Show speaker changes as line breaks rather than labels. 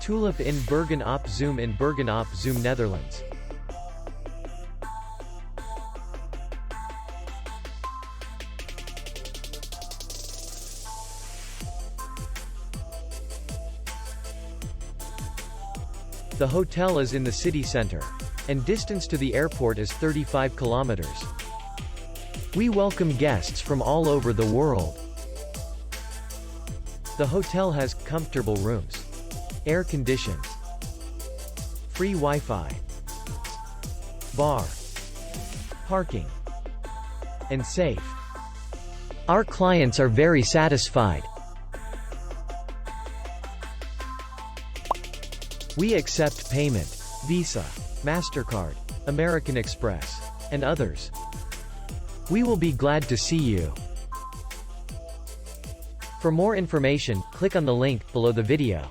Tulip in Bergen op Zoom in Bergen op Zoom, Netherlands. The hotel is in the city center, and distance to the airport is 35 kilometers. We welcome guests from all over the world. The hotel has comfortable rooms, air conditioned, free Wi-Fi, bar, parking, and safe. Our clients are very satisfied. We accept payment, Visa, MasterCard, American Express, and others. We will be glad to see you. For more information, click on the link below the video.